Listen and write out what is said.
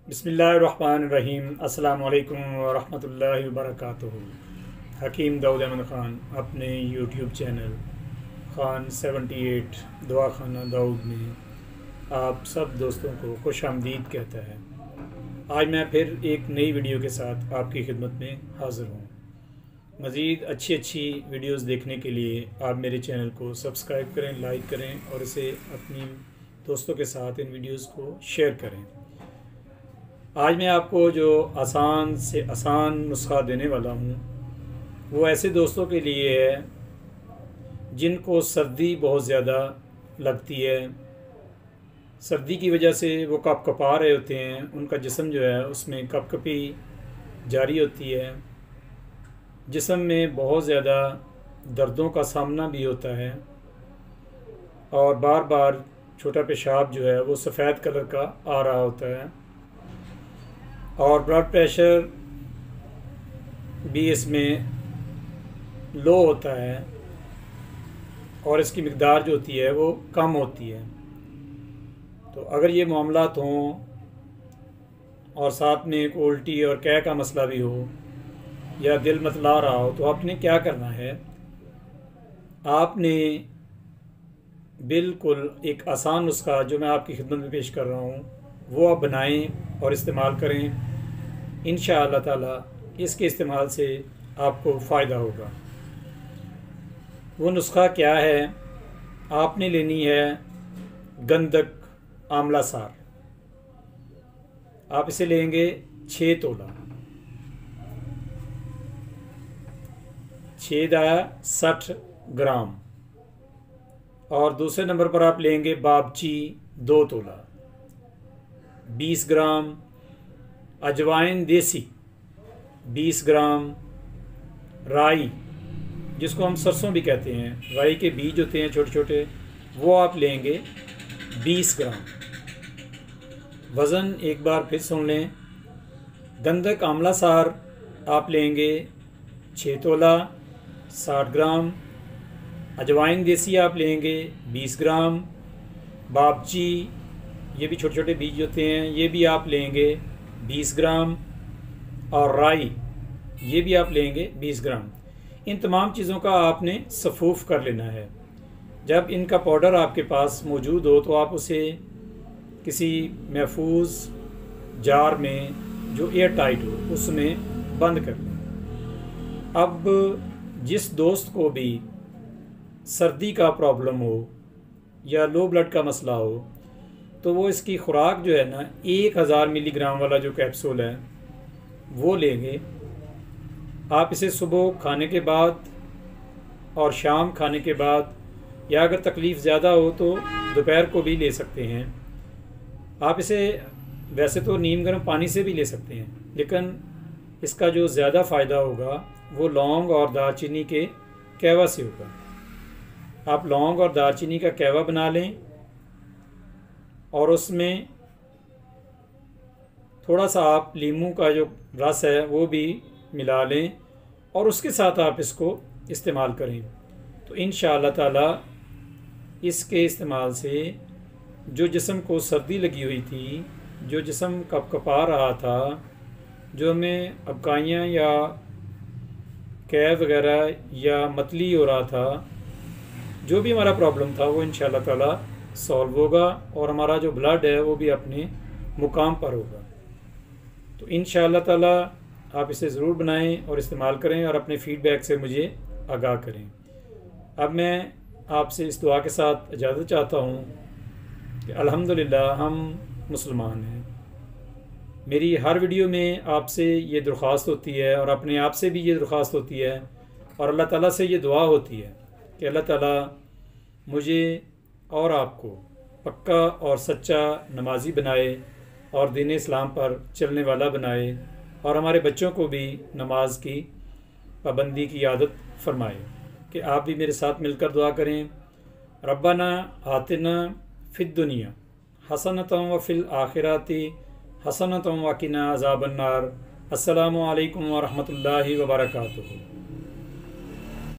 बिस्मिल्लाहिर्रहमानिर्रहीम। अस्सलाम वालेकुम वरहमतुल्लाहि वबरकातुहू। हकीम दाऊद अहमद ख़ान अपने यूट्यूब चैनल ख़ान 78 दुआ खाना दाऊद में आप सब दोस्तों को खुश आमदीद कहता है। आज मैं फिर एक नई वीडियो के साथ आपकी खिदमत में हाज़िर हूँ। मज़ीद अच्छी वीडियोस देखने के लिए आप मेरे चैनल को सब्सक्राइब करें, लाइक करें और इसे अपनी दोस्तों के साथ इन वीडियोस को शेयर करें। आज मैं आपको जो आसान से आसान नुस्खा देने वाला हूँ वो ऐसे दोस्तों के लिए है जिनको सर्दी बहुत ज़्यादा लगती है। सर्दी की वजह से वो कपा रहे होते हैं, उनका जिस्म जो है उसमें कपकपी जारी होती है, जिस्म में बहुत ज़्यादा दर्दों का सामना भी होता है और बार बार छोटा पेशाब जो है वो सफ़ेद कलर का आ रहा होता है और ब्लड प्रेशर भी इसमें लो होता है और इसकी मिक़दार जो होती है वो कम होती है। तो अगर ये मामलात हों और साथ में एक उल्टी और कै का मसला भी हो या दिल मतला रहा हो, तो आपने क्या करना है, आपने बिल्कुल एक आसान नुस्खा जो मैं आपकी खिदमत में पेश कर रहा हूँ वो आप बनाएं और इस्तेमाल करें। इंशाअल्लाह ताला इसके इस्तेमाल से आपको फ़ायदा होगा। वो नुस्खा क्या है, आपने लेनी है गंधक आंवला सार। आप इसे लेंगे 6 तोला, 6 ग्राम। और दूसरे नंबर पर आप लेंगे बाबची 2 तोला, 20 ग्राम अजवाइन देसी, 20 ग्राम राई जिसको हम सरसों भी कहते हैं, राई के बीज होते हैं छोटे छोटे, वो आप लेंगे 20 ग्राम। वज़न एक बार फिर सुन लें, गंधक आंवला सार आप लेंगे 6 तोला 60 ग्राम, अजवाइन देसी आप लेंगे 20 ग्राम, बाबची ये भी छोटे छोटे बीज होते हैं ये भी आप लेंगे 20 ग्राम, और राई ये भी आप लेंगे 20 ग्राम। इन तमाम चीज़ों का आपने सफ़ूफ़ कर लेना है। जब इनका पाउडर आपके पास मौजूद हो तो आप उसे किसी महफूज जार में जो एयर टाइट हो उसमें बंद कर लें। अब जिस दोस्त को भी सर्दी का प्रॉब्लम हो या लो ब्लड का मसला हो तो वो इसकी खुराक जो है ना 1000 मिलीग्राम वाला जो कैप्सूल है वो लेंगे। आप इसे सुबह खाने के बाद और शाम खाने के बाद, या अगर तकलीफ़ ज़्यादा हो तो दोपहर को भी ले सकते हैं। आप इसे वैसे तो नीम गर्म पानी से भी ले सकते हैं, लेकिन इसका जो ज़्यादा फ़ायदा होगा वो लौंग और दालचीनी के कहवा से होगा। आप लौंग और दालचीनी का कहवा बना लें और उसमें थोड़ा सा आप लीमू का जो रस है वो भी मिला लें और उसके साथ आप इसको इस्तेमाल करें। तो इंशाअल्लाह ताला इसके इस्तेमाल से जो जिस्म को सर्दी लगी हुई थी, जो जिस्म कपकपा रहा था, जो हमें अबकाइयाँ या कैव वगैरह या मतली हो रहा था, जो भी हमारा प्रॉब्लम था वो इंशाअल्लाह ताला सॉल्व होगा और हमारा जो ब्लड है वो भी अपने मुकाम पर होगा। तो इंशाअल्लाह ताला आप इसे ज़रूर बनाएं और इस्तेमाल करें और अपने फ़ीडबैक से मुझे आगाह करें। अब मैं आपसे इस दुआ के साथ इजाज़त चाहता हूँ कि अल्हम्दुलिल्लाह हम मुसलमान हैं। मेरी हर वीडियो में आपसे ये दरख्वास्त होती है और अपने आप से भी ये दरख्वास्त होती है और अल्लाह ताला से ये दुआ होती है कि अल्लाह ताला मुझे और आपको पक्का और सच्चा नमाजी बनाए और दीन इस्लाम पर चलने वाला बनाए और हमारे बच्चों को भी नमाज की पाबंदी की आदत फरमाए। कि आप भी मेरे साथ मिलकर दुआ करें, रब्बना आतिना फिद दुनिया हसनतम व फिल आखिराती हसनतम व किना अज़ाबन्नार। अस्सलामु अलैकुम व रहमतुल्लाहि व बरकातुहू।